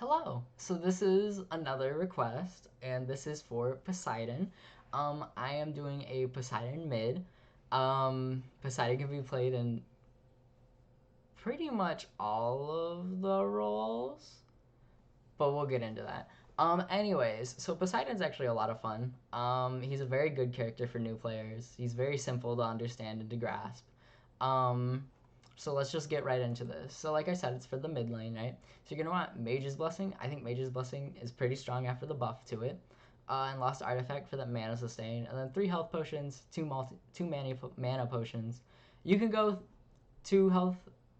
Hello. So this is another request, and this is for Poseidon. I am doing a Poseidon mid. Poseidon can be played in pretty much all of the roles, but we'll get into that. Anyways, so Poseidon's actually a lot of fun. He's a very good character for new players. He's very simple to understand and to grasp. Um, so let's just get right into this. So like I said, it's for the mid lane, right? So you're gonna want Mage's Blessing. I think Mage's Blessing is pretty strong after the buff to it. And Lost Artifact for that mana sustain, and then 3 health potions, two mana potions. You can go 2 health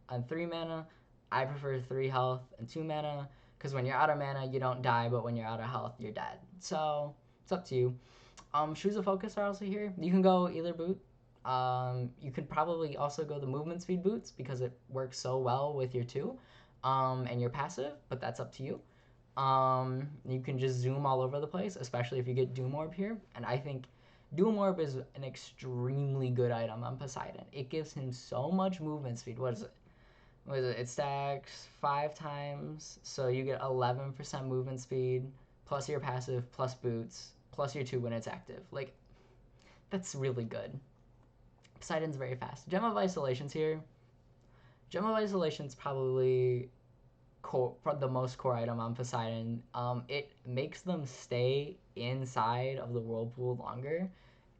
and 3 mana. I prefer 3 health and 2 mana because when you're out of mana, you don't die, but when you're out of health, you're dead. So it's up to you. Shoes of Focus are also here. You can go either boot. You could probably also go the movement speed boots because it works so well with your two and your passive, but that's up to you. You can just zoom all over the place, especially if you get Doom Orb here. And I think Doom Orb is an extremely good item on Poseidon. It gives him so much movement speed. What is it? What is it? It stacks 5 times, so you get 11% movement speed, plus your passive, plus boots, plus your 2 when it's active. Like, that's really good. Poseidon's very fast. Gem of Isolation's here. Gem of Isolation's probably the most core item on Poseidon. It makes them stay inside of the whirlpool longer.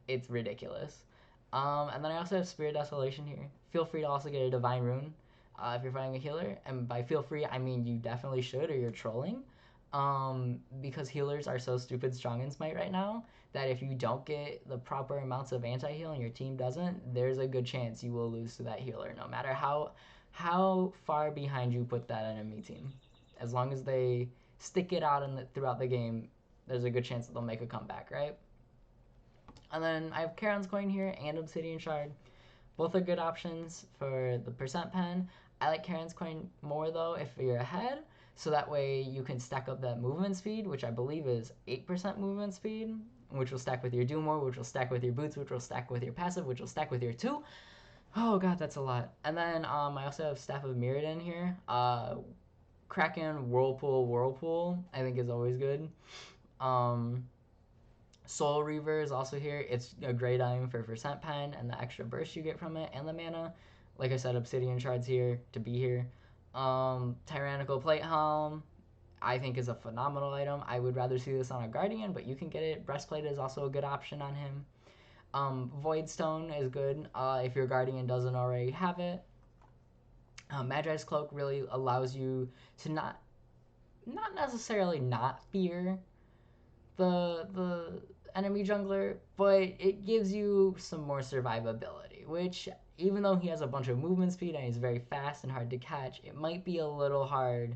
It's ridiculous. And then I also have Spirit Desolation here. Feel free to also get a Divine Rune if you're fighting a healer. And by feel free, I mean you definitely should or you're trolling. Because healers are so stupid strong in Smite right now that if you don't get the proper amounts of anti-heal and your team doesn't, there's a good chance you will lose to that healer no matter how far behind you put that enemy team. As long as they stick it out throughout the game, there's a good chance that they'll make a comeback, right? And then I have Charon's Coin here and Obsidian Shard. Both are good options for the percent pen. I like Charon's Coin more though if you're ahead, so that way you can stack up that movement speed, which I believe is 8% movement speed, which will stack with your Doom War, which will stack with your boots, which will stack with your passive, which will stack with your 2. Oh god, that's a lot. And then I also have Staff of Mirrodin here. Kraken, Whirlpool, I think is always good. Um, Soul Reaver is also here. It's a great item for percent pen and the extra burst you get from it and the mana. Like I said, Obsidian Shard's here to be here. Tyrannical Plate Helm, I think is a phenomenal item. I would rather see this on a Guardian, but you can get it. Breastplate is also a good option on him. Void Stone is good if your Guardian doesn't already have it. Magi's Cloak really allows you to not necessarily not fear the enemy jungler, but it gives you some more survivability, which even though he has a bunch of movement speed and he's very fast and hard to catch, it might be a little hard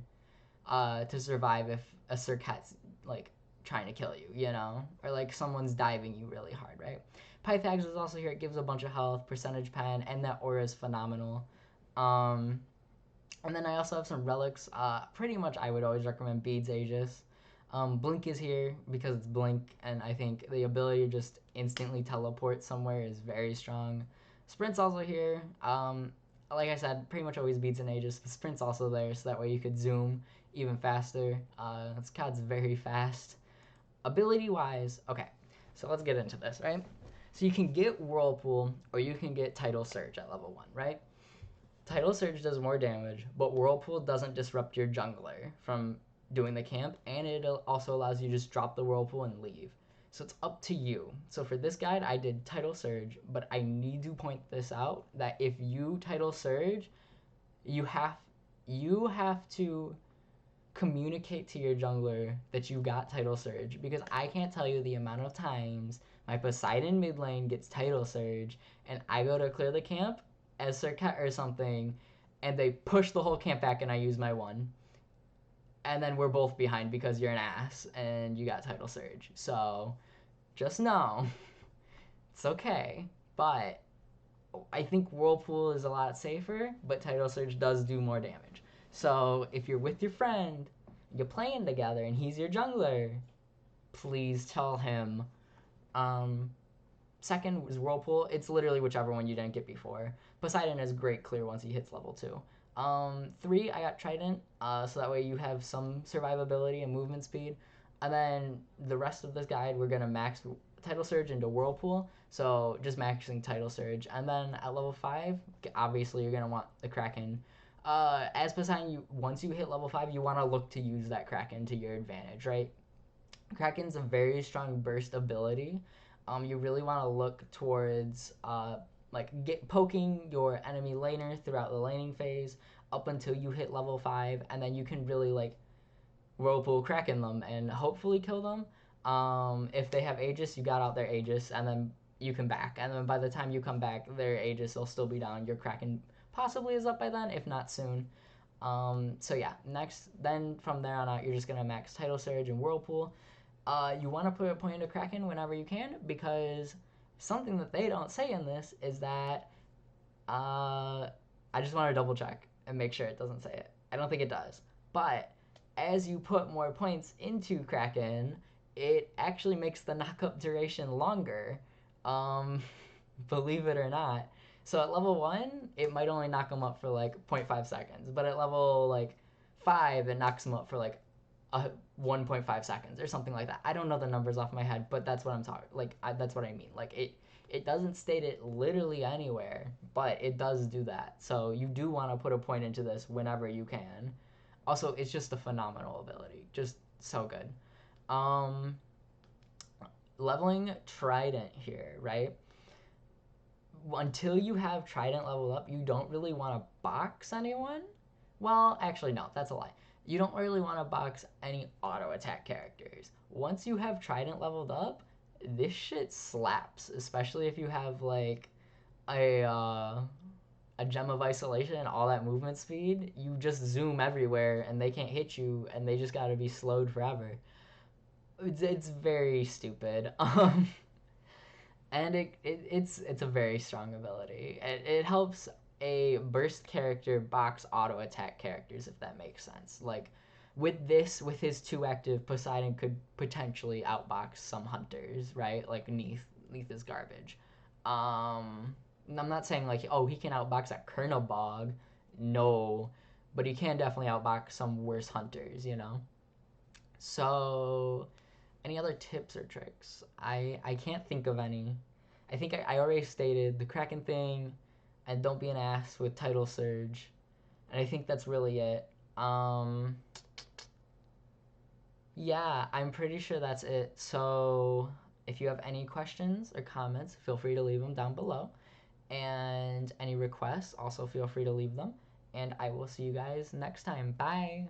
to survive if a Circat's like trying to kill you, you know? Or like someone's diving you really hard, right? Pythags is also here. It gives a bunch of health, percentage pen, and that aura is phenomenal. Um, and then I also have some relics. Pretty much I would always recommend Beads Aegis. Blink is here because it's Blink, and I think the ability to just instantly teleport somewhere is very strong. Sprint's also here. Like I said, pretty much always Beads and Aegis. The Sprint's also there, so that way you could zoom even faster. This COD's very fast. Ability-wise, okay, so let's get into this, right? So you can get Whirlpool, or you can get Tidal Surge at level 1, right? Tidal Surge does more damage, but Whirlpool doesn't disrupt your jungler from doing the camp, and it also allows you to just drop the Whirlpool and leave. So it's up to you. So for this guide, I did Tidal Surge, but I need to point this out that if you Tidal Surge, you have to communicate to your jungler that you got Tidal Surge, because I can't tell you the amount of times my Poseidon mid lane gets Tidal Surge and I go to clear the camp as Circuit or something, and they push the whole camp back and I use my one. And then we're both behind because you're an ass and you got Tidal Surge. So just know it's okay. But I think Whirlpool is a lot safer, but Tidal Surge does do more damage. So if you're with your friend, you're playing together, and he's your jungler, please tell him. Um, Second is Whirlpool. It's literally whichever one you didn't get before. Poseidon is great clear once he hits level 2. Three, I got Trident, so that way you have some survivability and movement speed. And then the rest of this guide, we're gonna max Tidal Surge into Whirlpool, so just maxing Tidal Surge. And then at level 5, obviously you're gonna want the Kraken. As Poseidon, once you hit level 5, you want to look to use that Kraken to your advantage, right? Kraken's a very strong burst ability. You really want to look towards poking your enemy laner throughout the laning phase up until you hit level 5, and then you can really like whirlpool Kraken them and hopefully kill them. If they have Aegis, you got out their Aegis, and then you can back. And then by the time you come back, their Aegis will still be down. Your Kraken possibly is up by then, if not soon. So yeah, next, then from there on out, you're just gonna max Tidal Surge and Whirlpool. You want to put a point into Kraken whenever you can, because something that they don't say in this is that I just want to double check and make sure it doesn't say it. I don't think it does. But as you put more points into Kraken, it actually makes the knockup duration longer. Um, believe it or not. So at level 1, it might only knock them up for like zero point 0.5 seconds, but at level like 5, it knocks them up for like 1.5 seconds or something like that. I don't know the numbers off my head, but that's what I'm talking. Like that's what I mean. Like it doesn't state it literally anywhere, but it does do that. So you do want to put a point into this whenever you can. Also, it's just a phenomenal ability, just so good. Um, Leveling Trident here, right? Until you have Trident leveled up, you don't really want to box anyone. Well, actually, no, that's a lie. You don't really want to box any auto attack characters. Once you have Trident leveled up, this shit slaps, especially if you have like a gem of isolation and all that movement speed. You just zoom everywhere and they can't hit you, and they just gotta be slowed forever. It's very stupid. And it's a very strong ability. It helps a burst character box auto attack characters, if that makes sense. Like with this, with his 2 active, Poseidon could potentially outbox some hunters, right? Like Neath. Neath is garbage. I'm not saying like, oh, he can outbox a Kernobog. No, but he can definitely outbox some worse hunters, you know. So any other tips or tricks? I can't think of any. I think I already stated the Kraken thing, and don't be an ass with Tidal Surge, and I think that's really it. Um, yeah, I'm pretty sure that's it. So if you have any questions or comments, feel free to leave them down below, and any requests, also feel free to leave them. And I will see you guys next time. Bye.